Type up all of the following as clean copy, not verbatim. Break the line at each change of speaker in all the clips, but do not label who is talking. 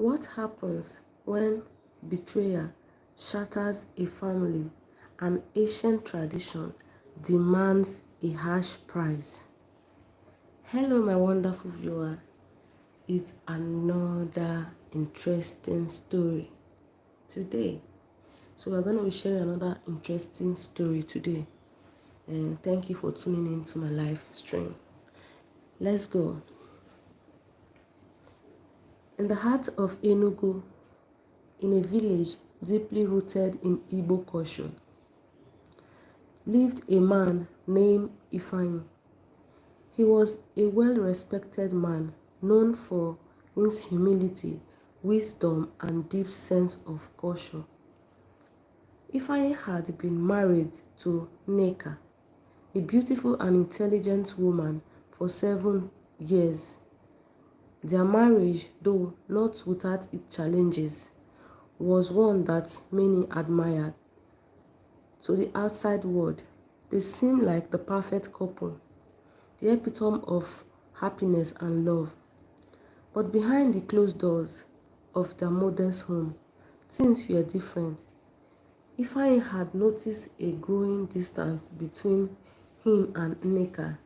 What happens when betrayal shatters a family and ancient tradition demands a harsh price? Hello, my wonderful viewer. It's another interesting story today. So we're going to be sharing another interesting story today. And thank you for tuning in to my live stream. Let's go. In the heart of Enugu, in a village deeply rooted in Igbo culture, lived a man named Ifeanyi. He was a well-respected man known for his humility, wisdom, and deep sense of culture. Ifeanyi had been married to Nneka, a beautiful and intelligent woman, for 7 years. Their marriage, though not without its challenges, was one that many admired. To the outside world, they seemed like the perfect couple, the epitome of happiness and love. But behind the closed doors of their modest home, things were different. Ifeanyi had noticed a growing distance between him and Nneka.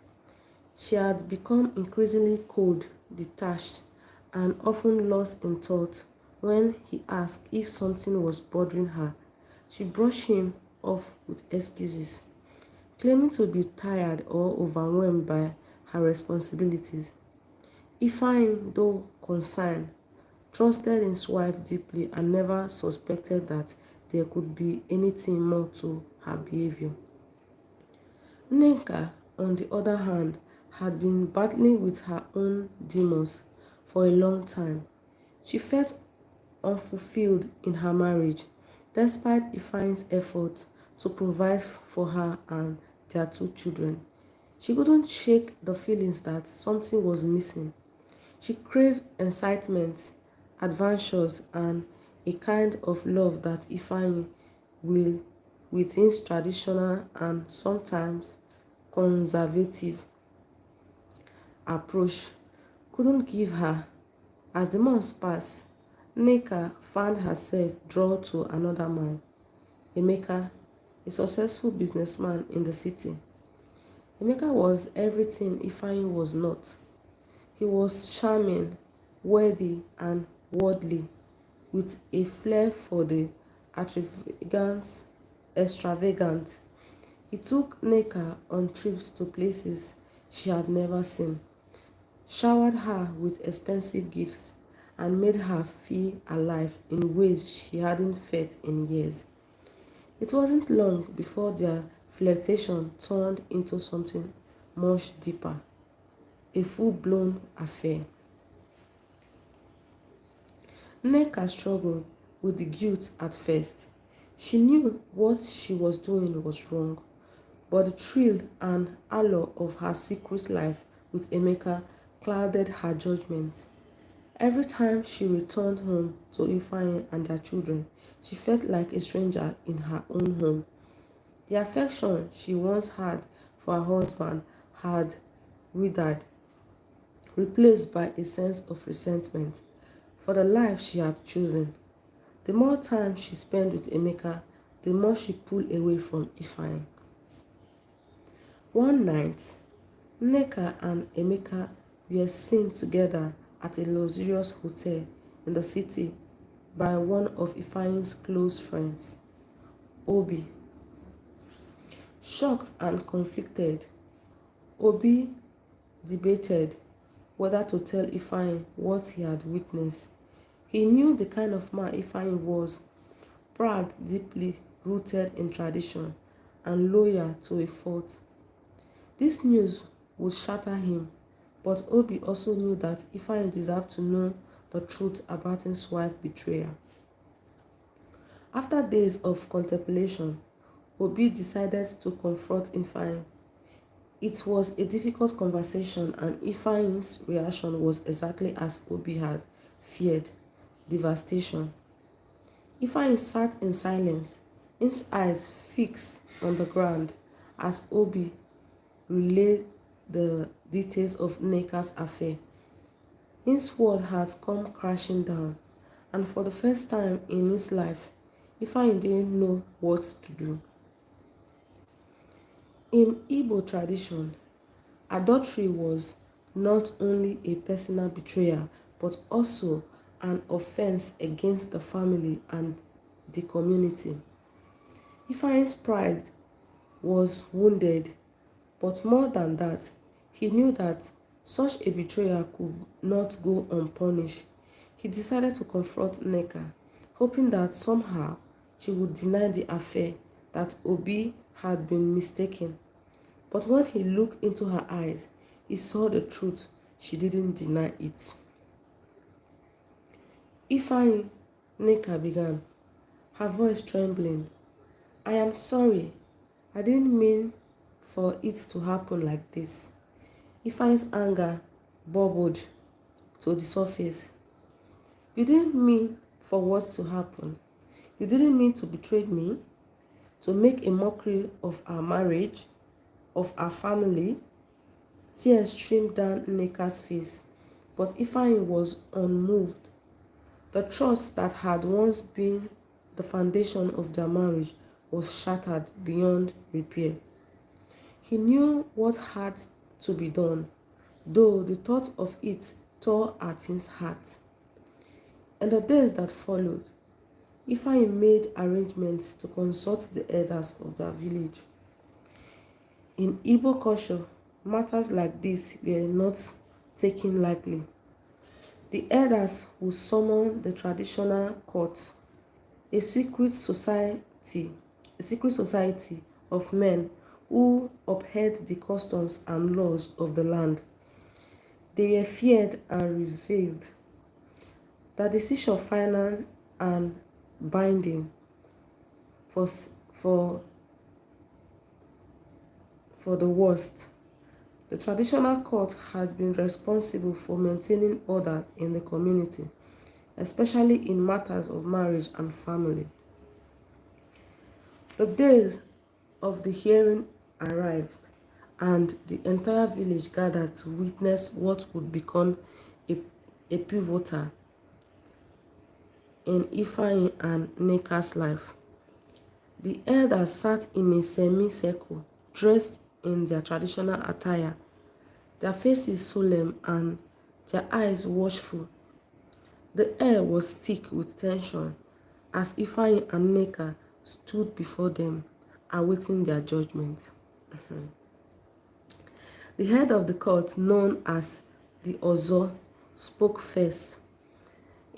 She had become increasingly cold, detached, and often lost in thought. When he asked if something was bothering her, she brushed him off with excuses, claiming to be tired or overwhelmed by her responsibilities. Ifeanyi, though concerned, trusted his wife deeply and never suspected that there could be anything more to her behavior. Nneka, on the other hand, had been battling with her own demons for a long time. She felt unfulfilled in her marriage, despite Ifeanyi's efforts to provide for her and their 2 children. She couldn't shake the feelings that something was missing. She craved excitement, adventures, and a kind of love that Ifeanyi will, with his traditional and sometimes conservative approach, couldn't give her. As the months passed, Nneka found herself drawn to another man, Emeka, a successful businessman in the city. Emeka was everything Ifeanyi was not. He was charming, worthy, and worldly, with a flair for the extravagant. He took Nneka on trips to places she had never seen, showered her with expensive gifts, and made her feel alive in ways she hadn't felt in years. It wasn't long before their flirtation turned into something much deeper, a full-blown affair. Nneka struggled with the guilt at first. She knew what she was doing was wrong, but the thrill and allure of her secret life with Emeka clouded her judgment. Every time she returned home to Ifeanyi and their children, she felt like a stranger in her own home. The affection she once had for her husband had withered, replaced by a sense of resentment for the life she had chosen. The more time she spent with Emeka, the more she pulled away from Ifeanyi. One night, Nneka and Emeka were seen together at a luxurious hotel in the city by one of Ifeanyi's close friends, Obi. Shocked and conflicted, Obi debated whether to tell Ifeanyi what he had witnessed. He knew the kind of man Ifeanyi was, proud, deeply rooted in tradition, and loyal to a fault. This news would shatter him, but Obi also knew that Ifeanyi deserved to know the truth about his wife's betrayal. After days of contemplation, Obi decided to confront Ifeanyi. It was a difficult conversation, and Ifeanyi's reaction was exactly as Obi had feared: devastation. Ifeanyi sat in silence, his eyes fixed on the ground, as Obi relayed the details of Nneka's affair. His world had come crashing down, and for the first time in his life, Ifeanyi didn't know what to do. In Igbo tradition, adultery was not only a personal betrayal but also an offense against the family and the community. Ifeanyi's pride was wounded, but more than that, he knew that such a betrayal could not go unpunished. He decided to confront Nneka, hoping that somehow she would deny the affair, that Obi had been mistaken. But when he looked into her eyes, he saw the truth. She didn't deny it. Ifeanyi, Nneka began, her voice trembling. I am sorry. I didn't mean for it to happen like this. Ifeanyi's anger bubbled to the surface. You didn't mean for what to happen. You didn't mean to betray me, to make a mockery of our marriage, of our family. Tears streamed down Nneka's face, but Ifeanyi was unmoved. The trust that had once been the foundation of their marriage was shattered beyond repair. He knew what had to be done, though the thought of it tore at his heart. In the days that followed, Ifeanyi made arrangements to consult the elders of their village. In Igbo culture, matters like this were not taken lightly. The elders would summon the traditional court, a secret society, a secret society of men who upheld the customs and laws of the land. They were feared and revealed. The decision final and binding for the worst. The traditional court had been responsible for maintaining order in the community, especially in matters of marriage and family. The days of the hearing arrived, and the entire village gathered to witness what would become a pivotal in Ifeanyi and Nneka's life. The elders sat in a semicircle, dressed in their traditional attire, their faces solemn and their eyes watchful. The air was thick with tension as Ifeanyi and Nneka stood before them, awaiting their judgment. The head of the court, known as the Ozo, spoke first.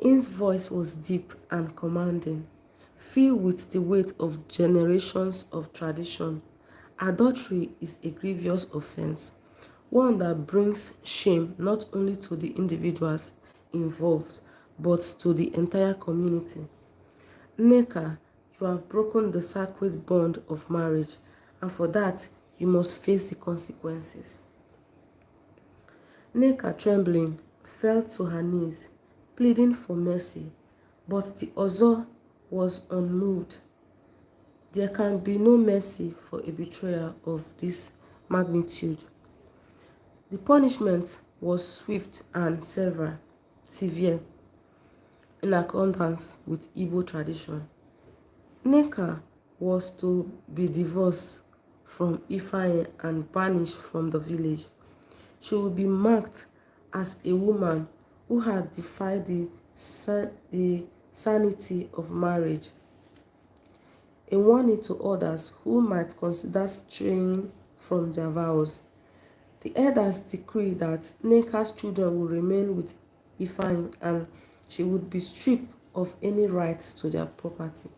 His voice was deep and commanding, filled with the weight of generations of tradition. Adultery is a grievous offense, one that brings shame not only to the individuals involved, but to the entire community. Nneka, you have broken the sacred bond of marriage, and for that, you must face the consequences. Nneka, trembling, fell to her knees, pleading for mercy, but the Ozo was unmoved. There can be no mercy for a betrayal of this magnitude. The punishment was swift and severe, in accordance with Igbo tradition. Nneka was to be divorced from Ifeanyi and banished from the village. She would be marked as a woman who had defied the sanity of marriage, a warning to others who might consider straying from their vows. The elders decreed that Nneka's children would remain with Ifeanyi and she would be stripped of any rights to their property.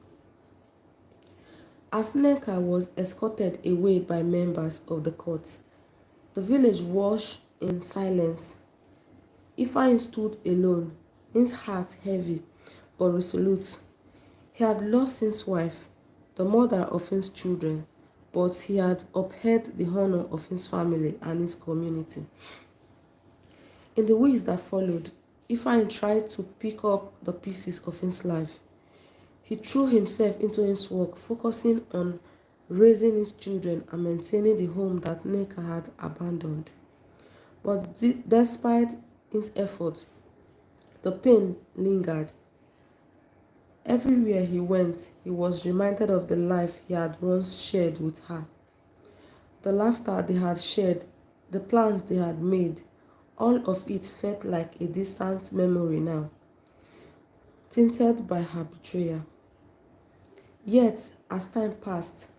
As Nneka was escorted away by members of the court, the village watched in silence. Ifeanyi stood alone, his heart heavy but resolute. He had lost his wife, the mother of his children, but he had upheld the honor of his family and his community. In the weeks that followed, Ifeanyi tried to pick up the pieces of his life. He threw himself into his work, focusing on raising his children and maintaining the home that Nneka had abandoned. But despite his efforts, the pain lingered. Everywhere he went, he was reminded of the life he had once shared with her. The laughter they had shared, the plans they had made, all of it felt like a distant memory now, tinted by her betrayal. Yet, as time passed,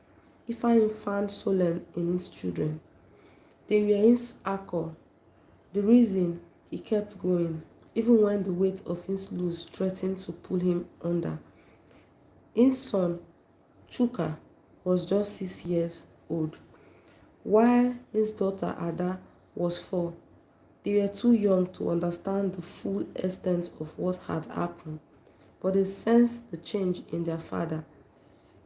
Ifeanyi found solace in his children. They were his anchor, the reason he kept going, even when the weight of his loss threatened to pull him under. His son, Chuka, was just 6 years old, while his daughter Ada was 4. They were too young to understand the full extent of what had happened, but they sensed the change in their father.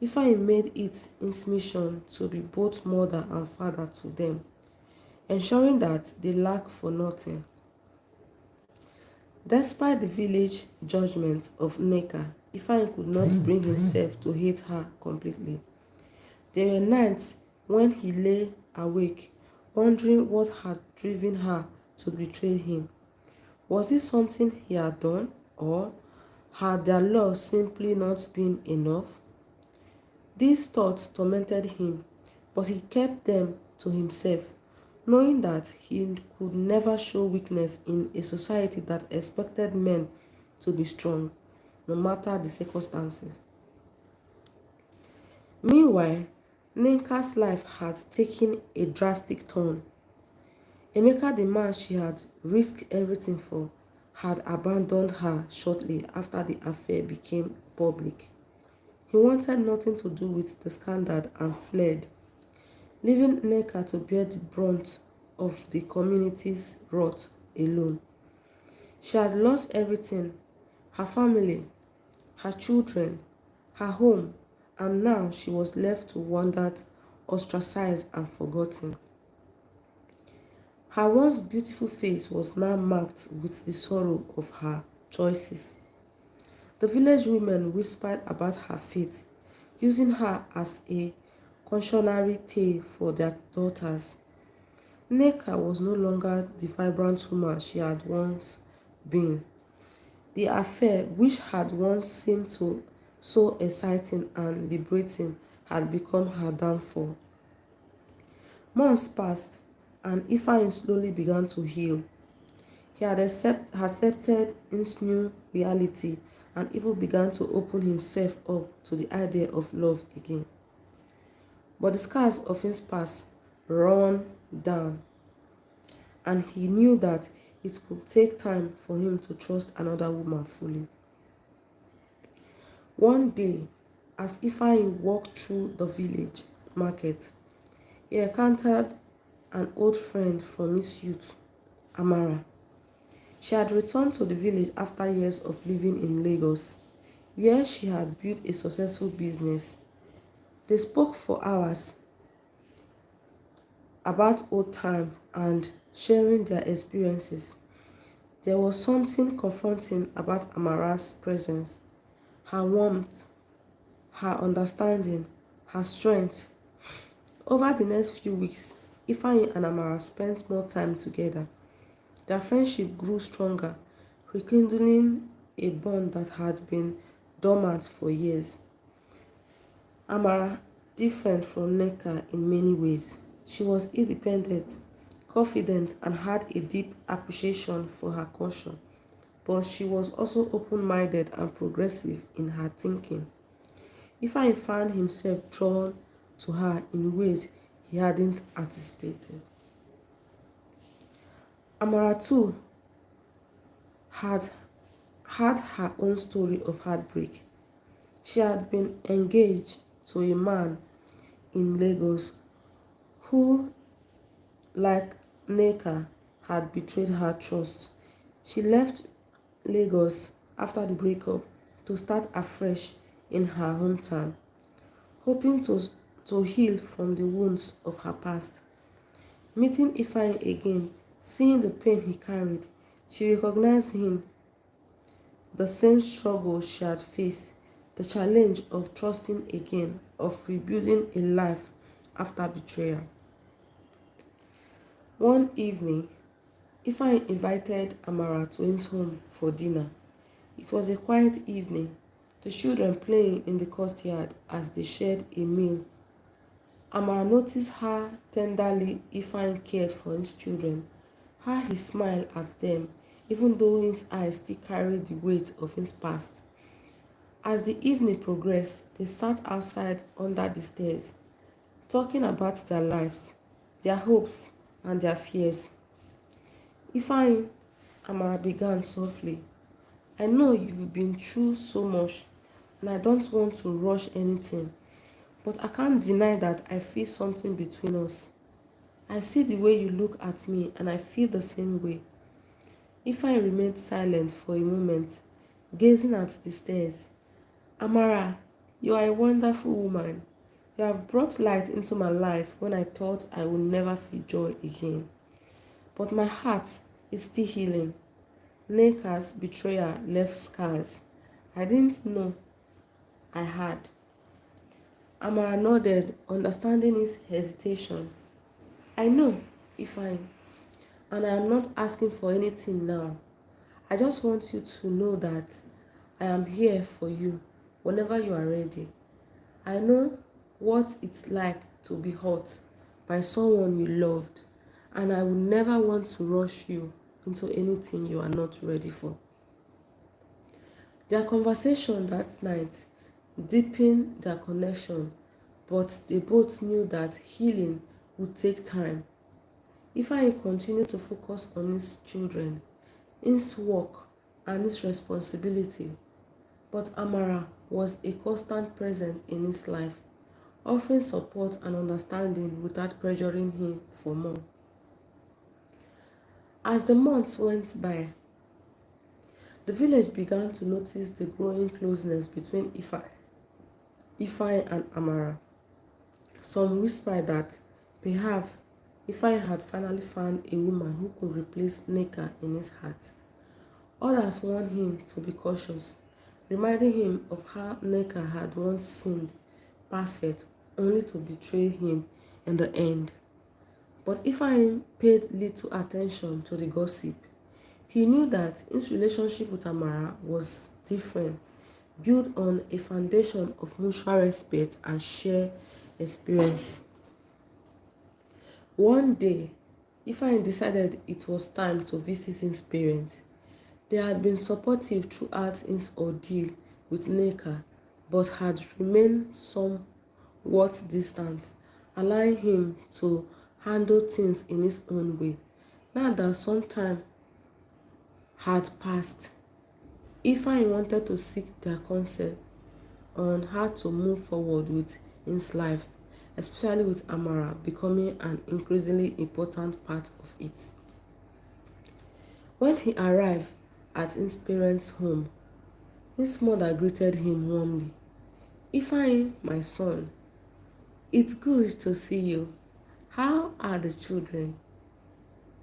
Ifeanyi made it his mission to be both mother and father to them, ensuring that they lack for nothing. Despite the village judgment of Nneka, Ifeanyi could not bring himself to hate her completely. There were nights when he lay awake, wondering what had driven her to betray him. Was it something he had done, or had their love simply not been enough? These thoughts tormented him, but he kept them to himself, knowing that he could never show weakness in a society that expected men to be strong, no matter the circumstances. Meanwhile, Nneka's life had taken a drastic turn. Emeka, the man she had risked everything for, had abandoned her shortly after the affair became public. He wanted nothing to do with the scandal and fled, leaving Nneka to bear the brunt of the community's wrath alone. She had lost everything: her family, her children, her home, and now she was left to wander, ostracized and forgotten. Her once beautiful face was now marked with the sorrow of her choices. The village women whispered about her fate, using her as a cautionary tale for their daughters. Nneka was no longer the vibrant woman she had once been. The affair, which had once seemed so exciting and liberating, had become her downfall. Months passed, and Ifeanyi slowly began to heal. He had accepted his new reality and even began to open himself up to the idea of love again. But the scars of his past run down, and he knew that it could take time for him to trust another woman fully. One day, as Ifeanyi walked through the village market, he encountered an old friend from his youth, Amara. She had returned to the village after years of living in Lagos, where she had built a successful business. They spoke for hours about old times and sharing their experiences. There was something confronting about Amara's presence: her warmth, her understanding, her strength. Over the next few weeks, Ifeanyi and Amara spent more time together. Their friendship grew stronger, rekindling a bond that had been dormant for years. Amara, different from Nneka in many ways. She was independent, confident, and had a deep appreciation for her culture. But she was also open-minded and progressive in her thinking. Ifeanyi found himself drawn to her in ways he hadn't anticipated. Amara too had had her own story of heartbreak. She had been engaged to a man in Lagos who, like Nneka, had betrayed her trust. She left Lagos after the breakup to start afresh in her hometown, hoping to heal from the wounds of her past. Meeting Ifeanyi again, seeing the pain he carried, she recognized him, the same struggle she had faced, the challenge of trusting again, of rebuilding a life after betrayal. One evening, Ifeanyi invited Amara to his home for dinner. It was a quiet evening, the children playing in the courtyard as they shared a meal. Amara noticed how tenderly Ifeanyi cared for his children, how he smiled at them, even though his eyes still carried the weight of his past. As the evening progressed, they sat outside under the stairs, talking about their lives, their hopes, and their fears. Ifeanyi, Amara began softly, I know you've been through so much, and I don't want to rush anything, but I can't deny that I feel something between us. I see the way you look at me, and I feel the same way. Ifeanyi remained silent for a moment, gazing at the stairs. Amara, you are a wonderful woman. You have brought light into my life when I thought I would never feel joy again. But my heart is still healing. Nneka's betrayal left scars I didn't know I had. Amara nodded, understanding his hesitation. I know, Ifeanyi, and I am not asking for anything now. I just want you to know that I am here for you whenever you are ready. I know what it's like to be hurt by someone you loved, and I would never want to rush you into anything you are not ready for. Their conversation that night deepened their connection, but they both knew that healing would take time. Ifeanyi continued to focus on his children, his work, and his responsibility, but Amara was a constant presence in his life, offering support and understanding without pressuring him for more. As the months went by, the village began to notice the growing closeness between Ifeanyi and Amara. Some whispered that perhaps Ifeanyi had finally found a woman who could replace Nneka in his heart. Others warned him to be cautious, reminding him of how Nneka had once seemed perfect only to betray him in the end. But Ifeanyi paid little attention to the gossip. He knew that his relationship with Amara was different, built on a foundation of mutual respect and shared experience. One day, Ifeanyi decided it was time to visit his parents. They had been supportive throughout his ordeal with Nneka, but had remained somewhat distant, allowing him to handle things in his own way. Now that some time had passed, Ifeanyi wanted to seek their counsel on how to move forward with his life, especially with Amara becoming an increasingly important part of it. When he arrived at his parents' home, his mother greeted him warmly. Ifeanyi, my son, it's good to see you. How are the children?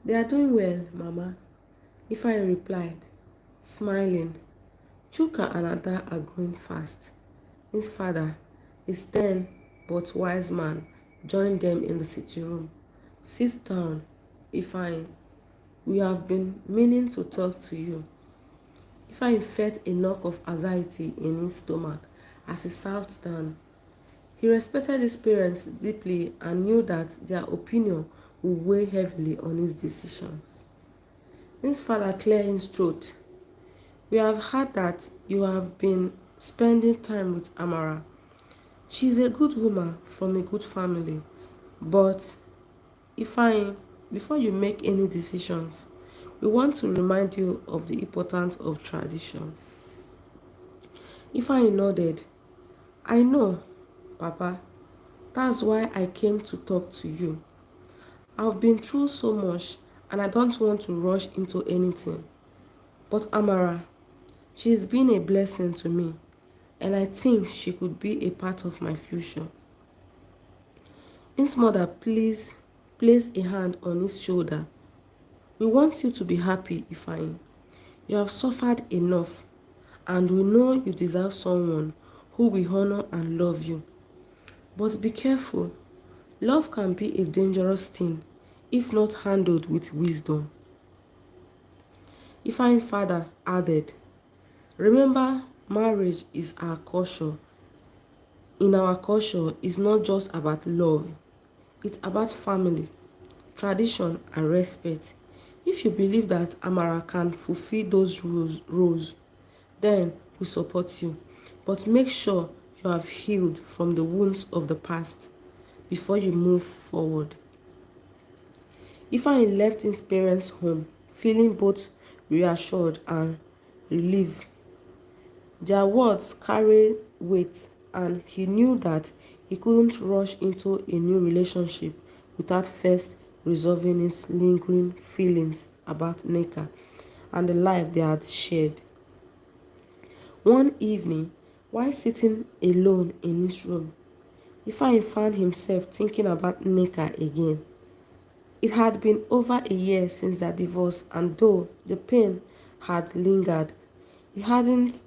They are doing well, Mama, Ifeanyi replied, smiling. Chuka and Ada are growing fast. His father, a stern but wise man, joined them in the sitting room. Sit down, Ifeanyi. We have been meaning to talk to you. Ifeanyi felt a knock of anxiety in his stomach as he sat down. He respected his parents deeply and knew that their opinion would weigh heavily on his decisions. His father cleared his throat. We have heard that you have been spending time with Amara. She is a good woman from a good family, but Ifeanyi, before you make any decisions, we want to remind you of the importance of tradition. Ifeanyi nodded. I know, Papa. That's why I came to talk to you. I've been through so much and I don't want to rush into anything. But Amara, she has been a blessing to me, and I think she could be a part of my future. His mother placed a hand on his shoulder. We want you to be happy, Ifeanyi. You have suffered enough, and we know you deserve someone who will honor and love you. But be careful. Love can be a dangerous thing if not handled with wisdom. Ifeanyi's father added, remember marriage is our culture. In our culture, is not just about love. It's about family, tradition, and respect. If you believe that Amara can fulfill those roles, then we support you. But make sure you have healed from the wounds of the past before you move forward. Ifeanyi left his parents' home feeling both reassured and relieved. Their words carried weight, and he knew that he couldn't rush into a new relationship without first resolving his lingering feelings about Nneka and the life they had shared. One evening, while sitting alone in his room, Ifeanyi found himself thinking about Nneka again. It had been over a year since their divorce, and though the pain had lingered, it hadn't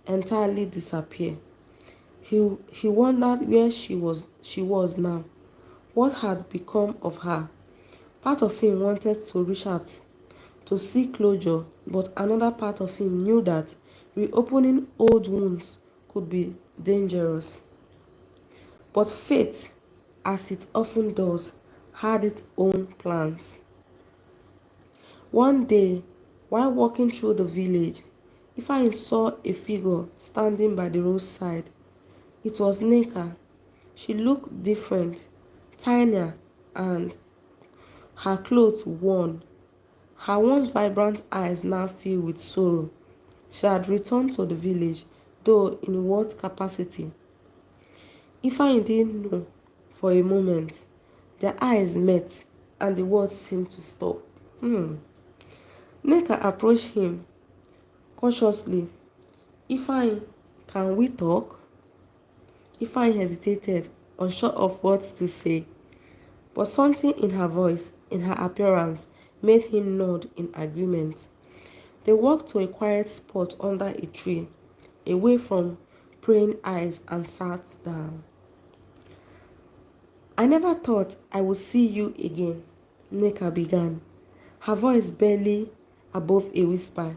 entirely disappeared. He wondered where she was now. What had become of her? Part of him wanted to reach out to seek closure, but another part of him knew that reopening old wounds could be dangerous. But fate, as it often does, had its own plans. One day, while walking through the village, Ifeanyi saw a figure standing by the roadside. It was Nneka. She looked different, tinier, and her clothes worn. Her once vibrant eyes now filled with sorrow. She had returned to the village, though in what capacity? Ifeanyi didn't know for a moment. Their eyes met, and the words seemed to stop. Nneka approached him cautiously. Ifeanyi, can we talk? Ifeanyi hesitated, unsure of what to say. But something in her voice, in her appearance, made him nod in agreement. They walked to a quiet spot under a tree, away from praying eyes, and sat down. I never thought I would see you again, Nneka began, her voice barely above a whisper.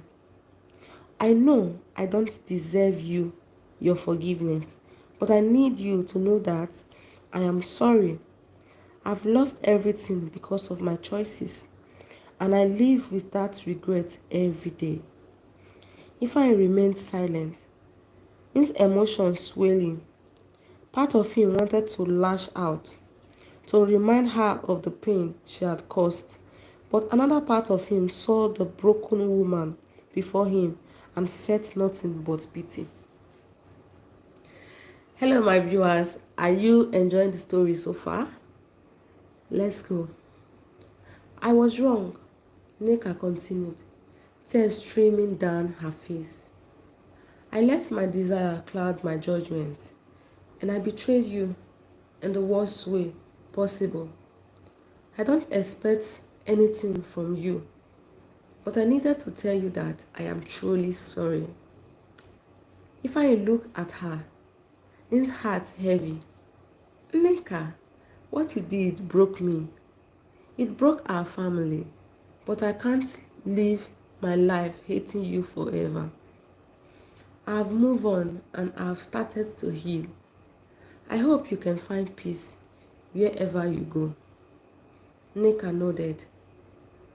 I know I don't deserve your forgiveness, but I need you to know that I am sorry. I've lost everything because of my choices, and I live with that regret every day. Ifeanyi remained silent, his emotions swelling. Part of him wanted to lash out, to remind her of the pain she had caused, but another part of him saw the broken woman before him and felt nothing but pity. Hello, my viewers. Are you enjoying the story so far? Let's go. I was wrong, Nneka continued, tears streaming down her face. I let my desire cloud my judgment, and I betrayed you in the worst way possible. I don't expect anything from you, but I needed to tell you that I am truly sorry. If I look at her, his heart heavy. Nneka, what you did broke me. It broke our family, but I can't live my life hating you forever. I've moved on and I've started to heal. I hope you can find peace wherever you go. Nneka nodded,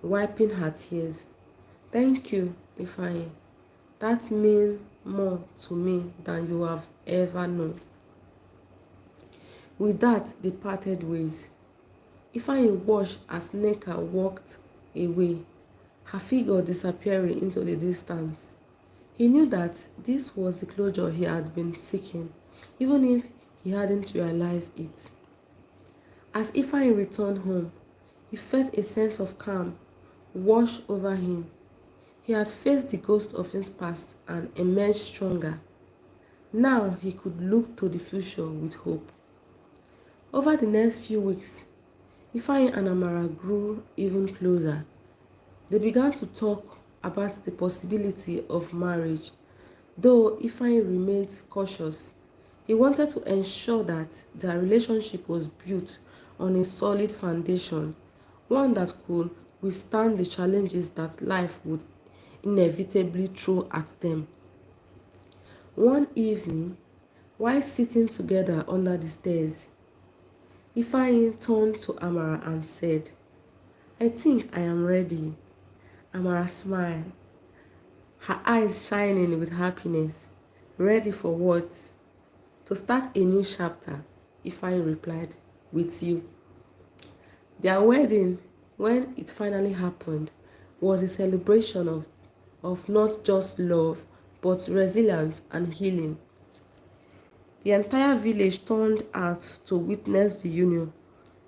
wiping her tears. Thank you, Ifeanyi. That means more to me than you have ever known. With that, they parted ways. Ifeanyi watched as Nneka walked away, her figure disappearing into the distance. He knew that this was the closure he had been seeking, even if he hadn't realized it. As Ifeanyi returned home, he felt a sense of calm wash over him. He had faced the ghost of his past and emerged stronger. Now he could look to the future with hope. Over the next few weeks, Ifeanyi and Amara grew even closer. They began to talk about the possibility of marriage. Though Ifeanyi remained cautious, he wanted to ensure that their relationship was built on a solid foundation, one that could withstand the challenges that life would inevitably throw at them. One evening, while sitting together under the stairs, Ifeanyi turned to Amara and said, "I think I am ready." Amara smiled, her eyes shining with happiness. "Ready for what?" "To start a new chapter," Ifeanyi replied, "with you." Their wedding, when it finally happened, was a celebration of not just love, but resilience and healing. The entire village turned out to witness the union,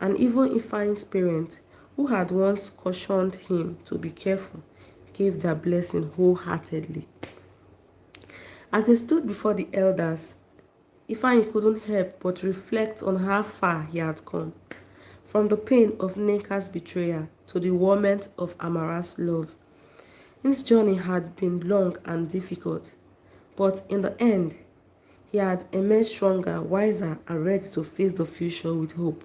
and even Ifeanyi's parents, who had once cautioned him to be careful, gave their blessing wholeheartedly. As they stood before the elders, Ifeanyi couldn't help but reflect on how far he had come, from the pain of Nneka's betrayal to the warmth of Amara's love. His journey had been long and difficult, but in the end, he had emerged stronger, wiser, and ready to face the future with hope.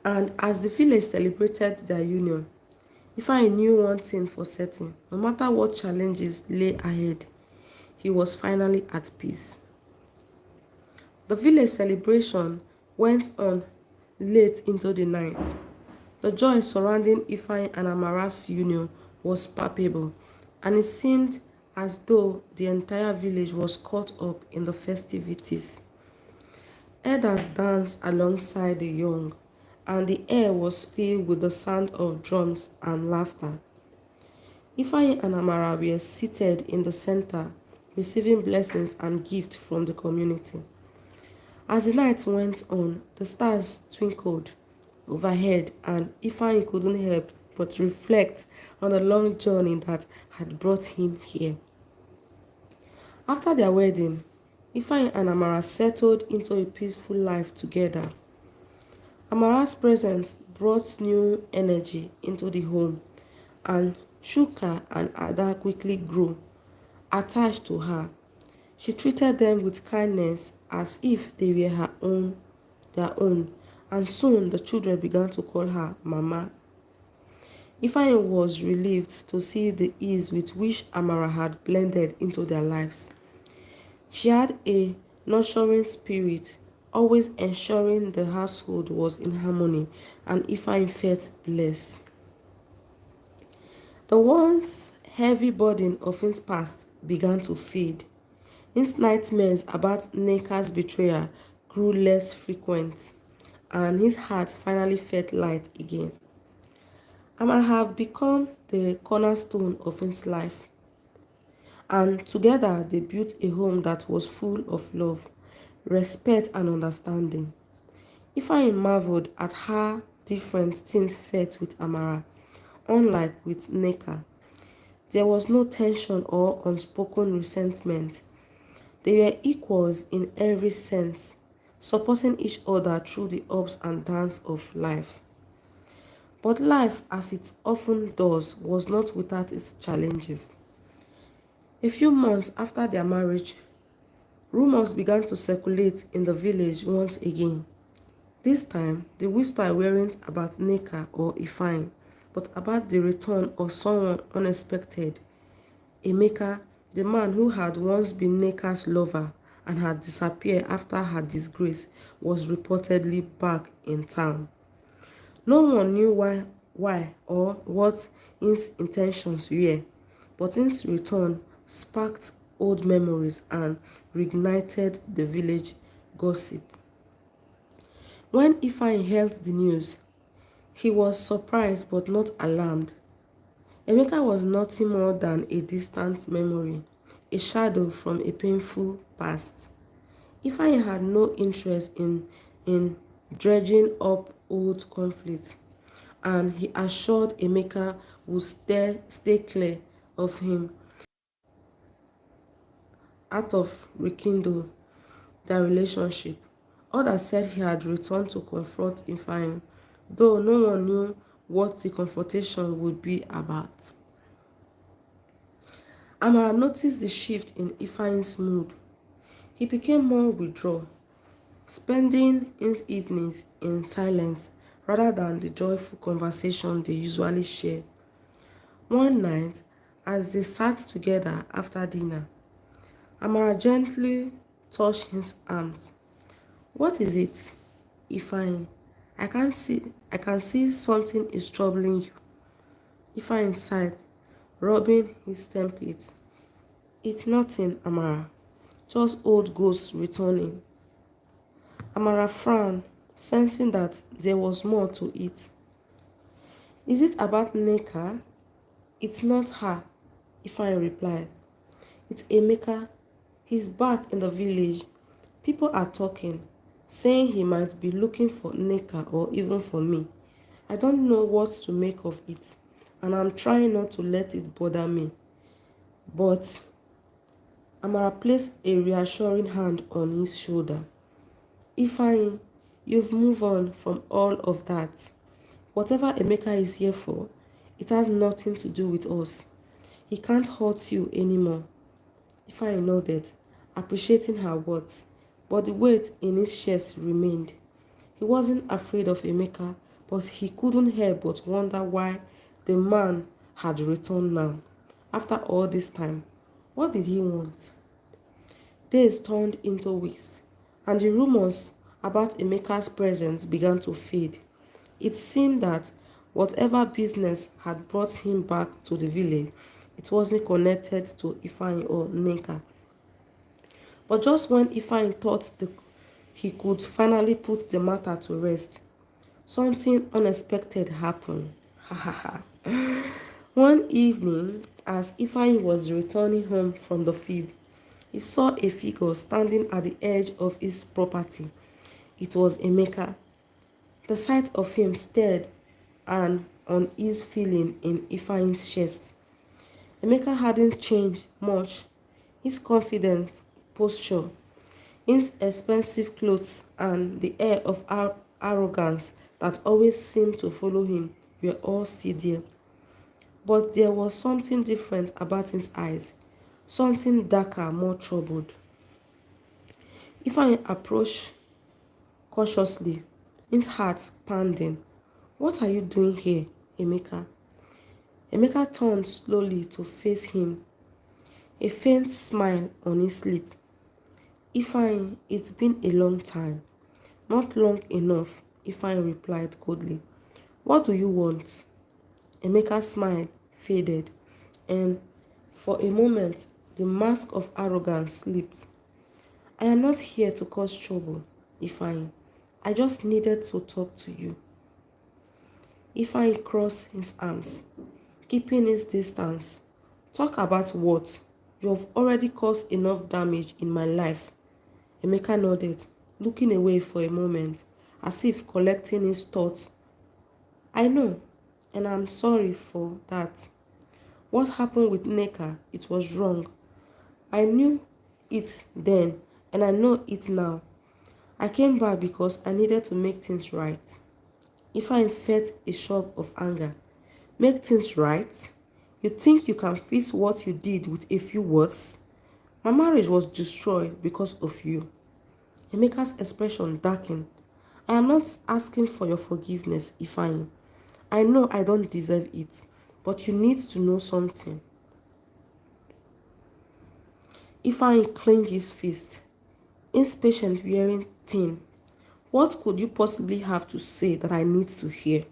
And as the village celebrated their union, Ifeanyi knew one thing for certain: no matter what challenges lay ahead, he was finally at peace. The village celebration went on late into the night. The joy surrounding Ifeanyi and Amara's union was palpable, and it seemed as though the entire village was caught up in the festivities. Elders danced alongside the young, and the air was filled with the sound of drums and laughter. Ifeanyi and Amara were seated in the center, receiving blessings and gifts from the community. As the night went on, the stars twinkled overhead, and Ifeanyi couldn't help but reflect on the long journey that had brought him here. After their wedding, Ifeanyi and Amara settled into a peaceful life together. Amara's presence brought new energy into the home, and Shuka and Ada quickly grew attached to her. She treated them with kindness as if they were their own, and soon the children began to call her Mama. Ifeanyi was relieved to see the ease with which Amara had blended into their lives. She had a nurturing spirit, always ensuring the household was in harmony, and Ifeanyi felt blessed. The once heavy burden of his past began to fade. His nightmares about Nneka's betrayal grew less frequent, and his heart finally felt light again. Amara had become the cornerstone of his life, and together they built a home that was full of love, respect, and understanding. Ifeanyi marveled at how different things felt with Amara. Unlike with Nneka, there was no tension or unspoken resentment. They were equals in every sense, supporting each other through the ups and downs of life. But life, as it often does, was not without its challenges. A few months after their marriage, rumors began to circulate in the village once again. This time, the whisper weren't about Nneka or Ifeanyi, but about the return of someone unexpected. Emeka, the man who had once been Nneka's lover and had disappeared after her disgrace, was reportedly back in town. No one knew why or what his intentions were, but his return sparked old memories and reignited the village gossip. When Ifeanyi heard the news, he was surprised but not alarmed. Emeka was nothing more than a distant memory, a shadow from a painful past. Ifeanyi had no interest in dredging up old conflicts, and he assured Emeka would stay clear of him out of rekindle their relationship. Others said he had returned to confront Ifeanyi, though no one knew what the confrontation would be about. Amara noticed the shift in Ifeanyi's mood. He became more withdrawn, spending his evenings in silence rather than the joyful conversation they usually share. One night, as they sat together after dinner, Amara gently touched his arms. What is it, Ifeanyi? I can see something is troubling you. Ifeanyi sighed, rubbing his template. It's nothing, Amara. Just old ghosts returning. Amara frowned, sensing that there was more to it. Is it about Nneka? It's not her, Ifeanyi replied. It's Emeka. He's back in the village. People are talking, saying he might be looking for Nneka or even for me. I don't know what to make of it, and I'm trying not to let it bother me. But Amara placed a reassuring hand on his shoulder. Ifeanyi, you've moved on from all of that. Whatever Emeka is here for, it has nothing to do with us. He can't hurt you anymore. Ifeanyi nodded, appreciating her words, but the weight in his chest remained. He wasn't afraid of Emeka, but he couldn't help but wonder why the man had returned now. After all this time, what did he want? Days turned into weeks, and the rumors about Emeka's presence began to fade. It seemed that whatever business had brought him back to the village, it wasn't connected to Ifeanyi or Nneka. But just when Ifeanyi thought he could finally put the matter to rest, something unexpected happened. Ha ha ha. One evening, as Ifeanyi was returning home from the field, he saw a figure standing at the edge of his property. It was Emeka. The sight of him stirred an uneasy feeling in Ifeanyi's chest. Emeka hadn't changed much. His confident posture, his expensive clothes, and the air of arrogance that always seemed to follow him were all still there. But there was something different about his eyes, something darker, more troubled. Ifeanyi approached cautiously, his heart pounding. What are you doing here, Emeka? Emeka turned slowly to face him, a faint smile on his lip. Ifeanyi, it's been a long time. Not long enough, Ifeanyi replied coldly. What do you want? Emeka's smile faded, and for a moment the mask of arrogance slipped. I am not here to cause trouble, Ifeanyi. I just needed to talk to you. Ifeanyi crossed his arms, keeping his distance. Talk about what? You have already caused enough damage in my life. Emeka nodded, looking away for a moment, as if collecting his thoughts. I know, and I'm sorry for that. What happened with Nneka, it was wrong. I knew it then, and I know it now. I came back because I needed to make things right. Ifeanyi felt a shock of anger. Make things right? You think you can fix what you did with a few words? My marriage was destroyed because of you. Emeka's expression darkened. I am not asking for your forgiveness, Ifeanyi. I know I don't deserve it, but you need to know something. Ifeanyi clenched his fist, his patient wearing thin. What could you possibly have to say that I need to hear?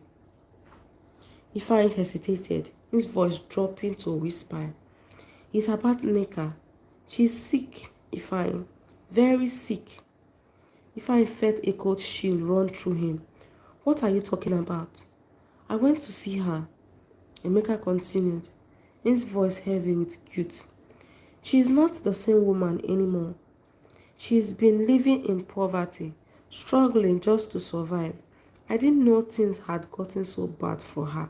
Ifeanyi hesitated, his voice dropping to a whisper. It's about Nneka. She's sick, Ifeanyi. Very sick. Ifeanyi felt a cold chill run through him. What are you talking about? I went to see her, Emeka continued, his voice heavy with guilt. She is not the same woman anymore. She's been living in poverty, struggling just to survive. I didn't know things had gotten so bad for her.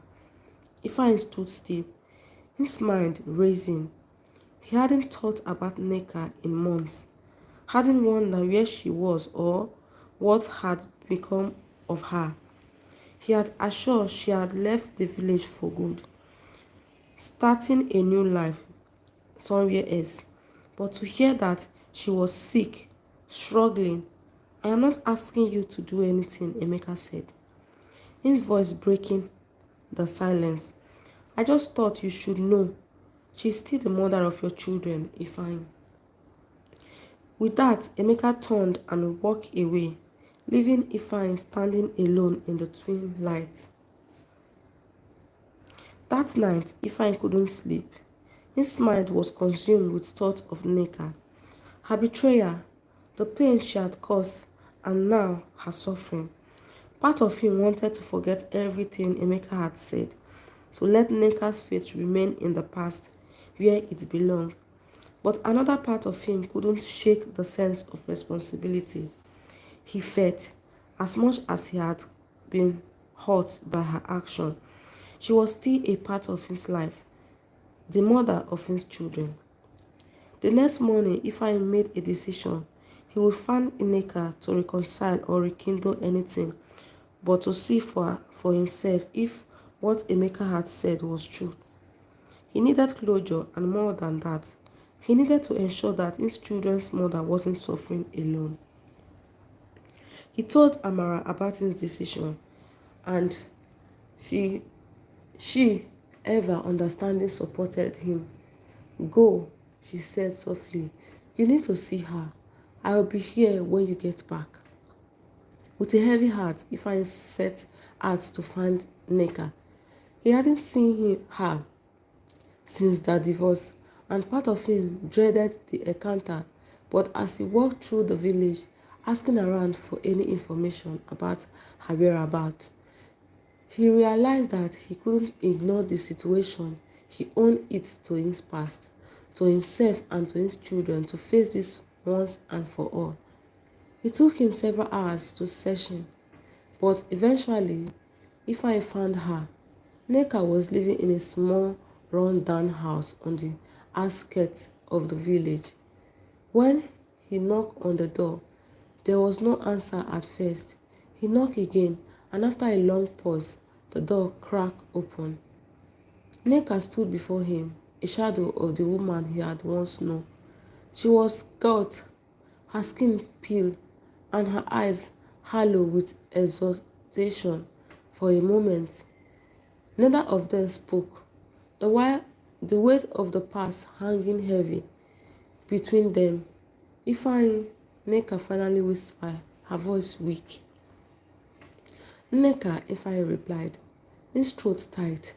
Ifeanyi stood still, his mind racing. He hadn't thought about Nneka in months, hadn't wondered where she was or what had become of her. He had assured she had left the village for good, starting a new life somewhere else. But to hear that she was sick, struggling, I am not asking you to do anything, Emeka said, his voice breaking the silence. I just thought you should know. She's still the mother of your children, Ifeanyi. With that, Emeka turned and walked away, leaving Ifeanyi standing alone in the twin light. That night, Ifeanyi couldn't sleep. His mind was consumed with thoughts of Nneka, her betrayal, the pain she had caused, and now her suffering. Part of him wanted to forget everything Emeka had said, to let Nneka's fate remain in the past where it belonged. But another part of him couldn't shake the sense of responsibility he felt. As much as he had been hurt by her action, she was still a part of his life, the mother of his children. The next morning, Ifeanyi made a decision. He would find Nneka to reconcile or rekindle anything, but to see for himself if what Emeka had said was true. He needed closure, and more than that, he needed to ensure that his children's mother wasn't suffering alone. He told Amara about his decision, and she ever understanding, supported him. "Go," she said softly. "You need to see her. I will be here when you get back." With a heavy heart, Ifeanyi set out to find Nneka. He hadn't seen her since their divorce, and part of him dreaded the encounter. But as he walked through the village, asking around for any information about her whereabouts, he realized that he couldn't ignore the situation. He owed it to his past, to himself and to his children to face this once and for all. It took him several hours to search him, but eventually, Ifeanyi found her. Nneka was living in a small, run-down house on the outskirts of the village. When he knocked on the door, there was no answer at first. He knocked again, and after a long pause, the door cracked open. Nneka stood before him, a shadow of the woman he had once known. She was gaunt, her skin pale, and her eyes hollow with exhaustion. For a moment, neither of them spoke, the weight of the past hanging heavy between them. Ifeanyi, Nneka finally whispered, her voice weak. "Nneka," Ifeanyi replied, his throat tight.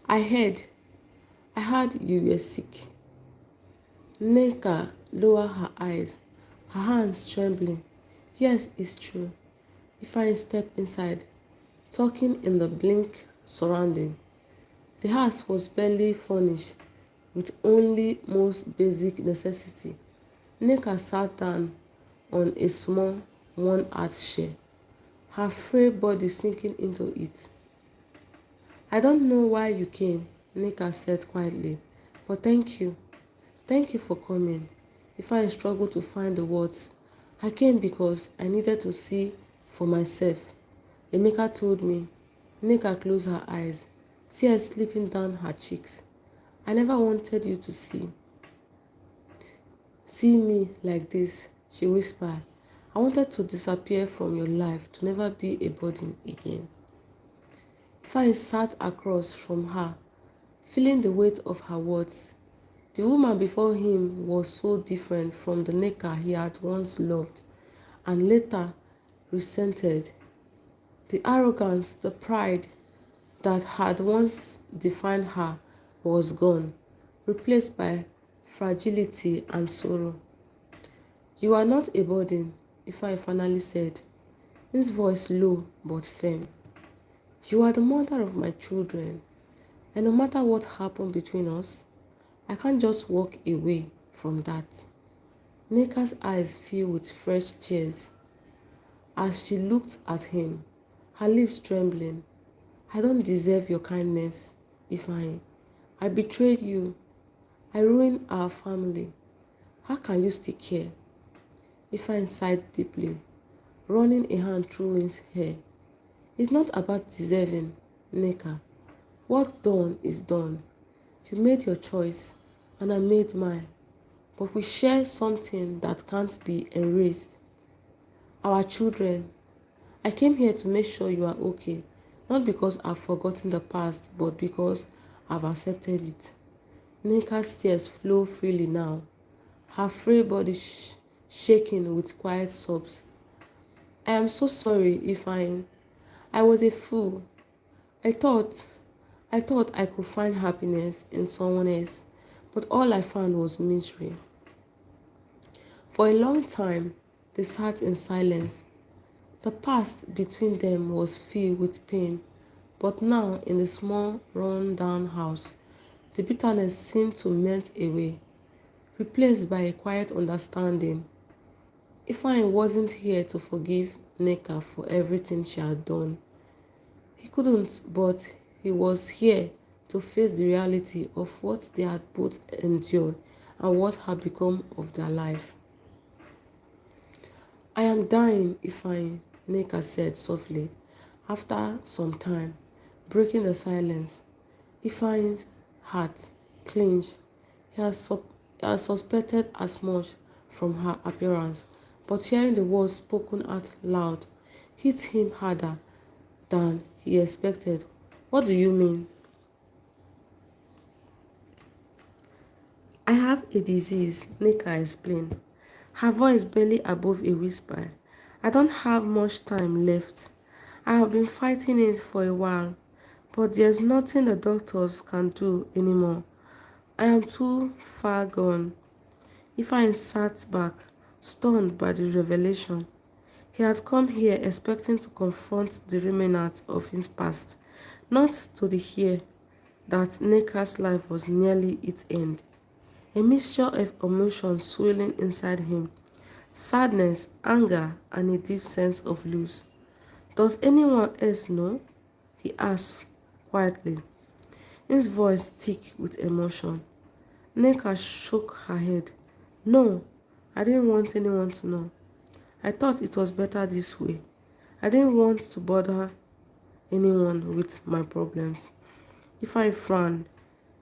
I heard you were sick." Nneka lowered her eyes, her hands trembling. "Yes, it's true." Ifeanyi stepped inside, talking in the blink surrounding. The house was barely furnished, with only most basic necessity. Nneka sat down on a small, worn-out chair, her frail body sinking into it. "I don't know why you came," Nneka said quietly, "but thank you. Thank you for coming." Ifeanyi struggled to find the words. "I came because I needed to see for myself. Emeka told me." Nneka closed her eyes, tears slipping down her cheeks. "I never wanted you to see me like this," she whispered. "I wanted to disappear from your life, to never be a burden again." Ifeanyi sat across from her, feeling the weight of her words. The woman before him was so different from the Nneka he had once loved and later resented. The arrogance, the pride that had once defined her was gone, replaced by fragility and sorrow. "You are not a burden," Ifeanyi finally said, his voice low but firm. "You are the mother of my children, and no matter what happened between us, I can't just walk away from that." Nneka's eyes filled with fresh tears as she looked at him, her lips trembling. "I don't deserve your kindness, Ifeanyi. I betrayed you. I ruined our family. How can you still care?" Ifeanyi sighed deeply, running a hand through his hair. "It's not about deserving, Nneka. What's done is done. You made your choice, and I made mine. But we share something that can't be erased. Our children. I came here to make sure you are okay, not because I've forgotten the past, but because I've accepted it." Nneka's tears flow freely now, her frail body shaking with quiet sobs. I am so sorry, Ifeanyi. I was a fool. I thought, I thought I could find happiness in someone else, but all I found was misery. For a long time, they sat in silence. The past between them was filled with pain, but now in the small, run-down house, the bitterness seemed to melt away, replaced by a quiet understanding. Ifeanyi wasn't here to forgive Nneka for everything she had done. He couldn't, but he was here to face the reality of what they had both endured and what had become of their life. I am dying, Ifeanyi, Nneka said softly, after some time, breaking the silence. Ifeanyi's heart clenched. He had suspected as much from her appearance, but hearing the words spoken out loud hit him harder than he expected. What do you mean? I have a disease, Nneka explained, her voice barely above a whisper. I don't have much time left. I have been fighting it for a while, but there's nothing the doctors can do anymore. I am too far gone. Ifeanyi sat back, stunned by the revelation. He had come here expecting to confront the remnants of his past, not to hear that Nneka's life was nearly its end. A mixture of emotions swirling inside him, sadness, anger, and a deep sense of loss. Does anyone else know? He asked quietly, his voice thick with emotion. Nneka shook her head. No, I didn't want anyone to know. I thought it was better this way. I didn't want to bother anyone with my problems. If I frowned,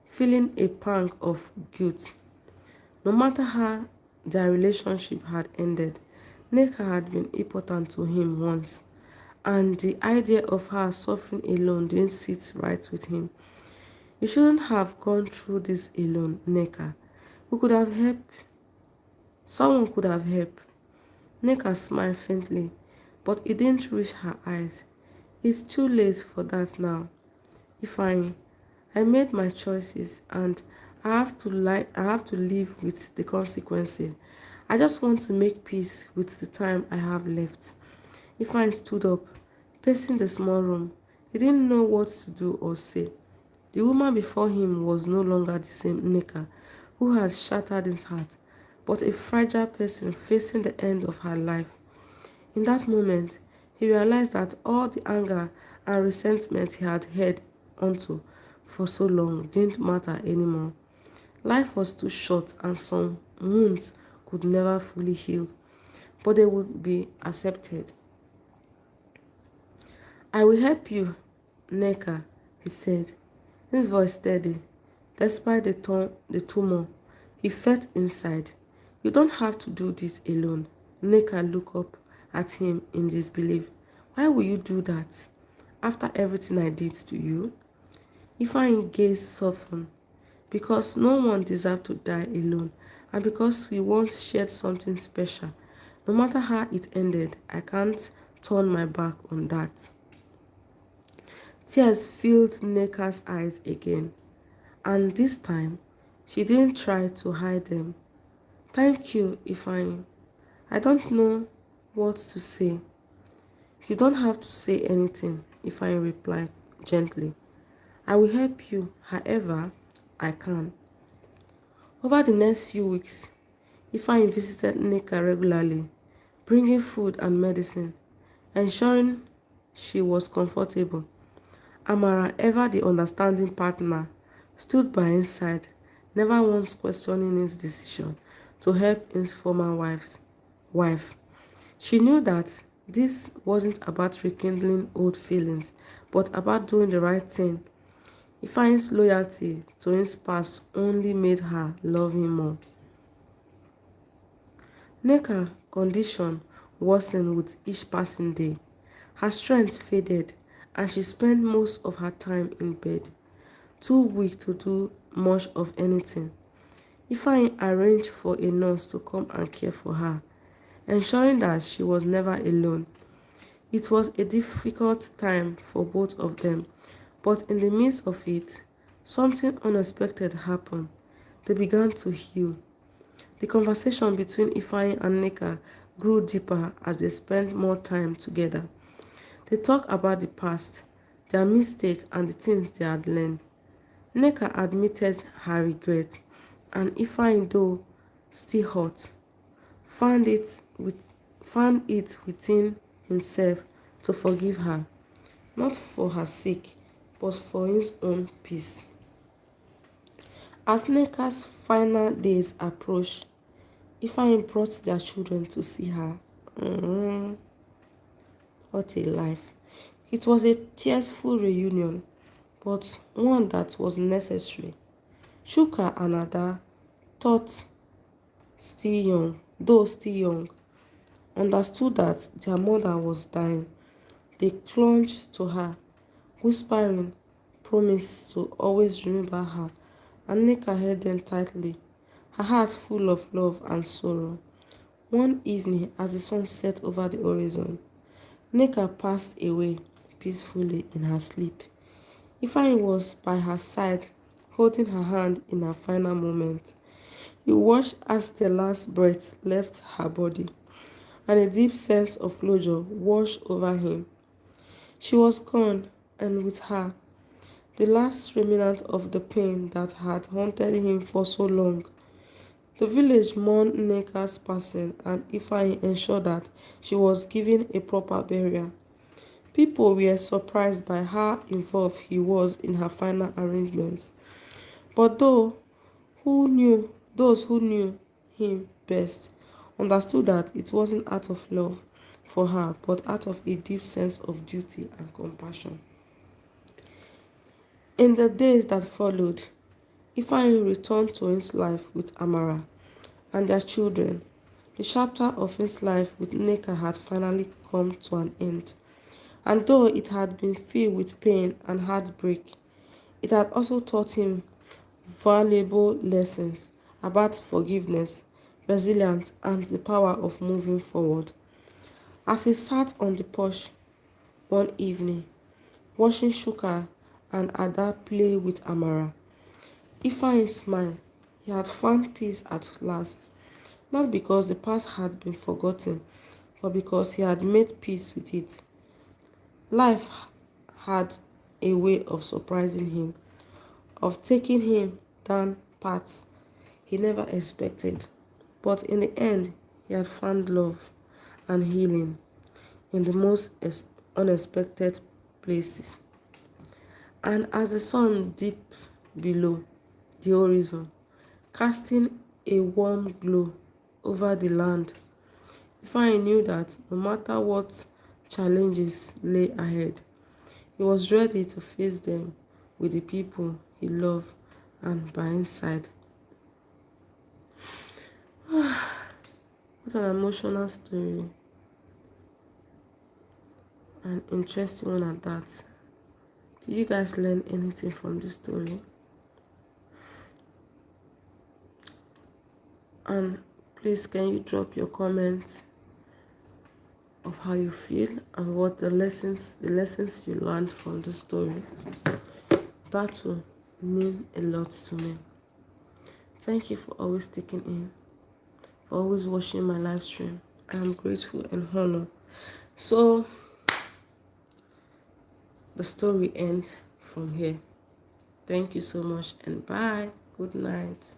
feeling a pang of guilt. No matter how their relationship had ended, Nneka had been important to him once, and the idea of her suffering alone didn't sit right with him. You shouldn't have gone through this alone, Nneka. We could have helped. Someone could have helped. Nneka smiled faintly, but it didn't reach her eyes. It's too late for that now. Ifeanyi, I made my choices and I have to live with the consequences. I just want to make peace with the time I have left. Ifeanyi stood up, pacing the small room. He didn't know what to do or say. The woman before him was no longer the same Nneka, who had shattered his heart, but a fragile person facing the end of her life. In that moment, he realized that all the anger and resentment he had held onto for so long didn't matter anymore. Life was too short and some wounds could never fully heal, but they would be accepted. I will help you, Nneka, he said, his voice steady. Despite the tumor he felt inside. You don't have to do this alone. Nneka looked up at him in disbelief. Why will you do that? After everything I did to you? Ifeanyi's gaze softened. Because no one deserved to die alone, and because we once shared something special. No matter how it ended, I can't turn my back on that. Tears filled Nneka's eyes again, and this time, she didn't try to hide them. Thank you, Ifeanyi. I don't know what to say. You don't have to say anything, Ifeanyi replied gently. I will help you however I can. Over the next few weeks, Ifeanyi visited Nneka regularly, bringing food and medicine, ensuring she was comfortable. Amara, ever the understanding partner, stood by his side, never once questioning his decision to help his former wife. She knew that this wasn't about rekindling old feelings, but about doing the right thing. Ifeanyi's loyalty to his past only made her love him more. Nneka's condition worsened with each passing day. Her strength faded, and she spent most of her time in bed, too weak to do much of anything. Ifeanyi arranged for a nurse to come and care for her. ensuring that she was never alone. It was a difficult time for both of them, but in the midst of it, something unexpected happened. They began to heal. The conversation between Ifeanyi and Nneka grew deeper as they spent more time together. They talked about the past, their mistakes, and the things they had learned. Nneka admitted her regret, and Ifeanyi, though still hurt, found it, with, found it within himself to forgive her, not for her sake, but for his own peace. As Nneka's final days approached, Ifeanyi brought their children to see her. What a life. It was a tearful reunion, but one that was necessary. Shuka and Ada, thought though still young, understood that their mother was dying. They clung to her, whispering promise to always remember her, and Nneka held them tightly, her heart full of love and sorrow. One evening, as the sun set over the horizon, Nneka passed away peacefully in her sleep. Ifeanyi was by her side, holding her hand in her final moment. He watched as the last breath left her body, and a deep sense of closure washed over him. She was gone, and with her, the last remnant of the pain that had haunted him for so long. The village mourned Nneka's passing, and Ifeanyi ensured that she was given a proper burial. People were surprised by how involved he was in her final arrangements. But those who knew him best understood that it wasn't out of love for her, but out of a deep sense of duty and compassion. In the days that followed, Ifeanyi returned to his life with Amara and their children. The chapter of his life with Nneka had finally come to an end. And though it had been filled with pain and heartbreak, it had also taught him valuable lessons about forgiveness, resilience, and the power of moving forward. As he sat on the porch one evening, watching Shuka and Ada play with Amara, Ifeanyi smiled. He had found peace at last, not because the past had been forgotten, but because he had made peace with it. Life had a way of surprising him, of taking him down paths he never expected. But in the end, he had found love and healing in the most unexpected places. And as the sun dipped below the horizon, casting a warm glow over the land, Ifeanyi knew that no matter what challenges lay ahead, he was ready to face them with the people he loved and by his side. What an emotional story, an interesting one at that. Did you guys learn anything from this story? And please, can you drop your comments of how you feel and what the lessons you learned from the story? That will mean a lot to me. Thank you for always sticking in, for always watching my live stream. I am grateful and honored. So the story ends from here. Thank you so much and bye. Good night.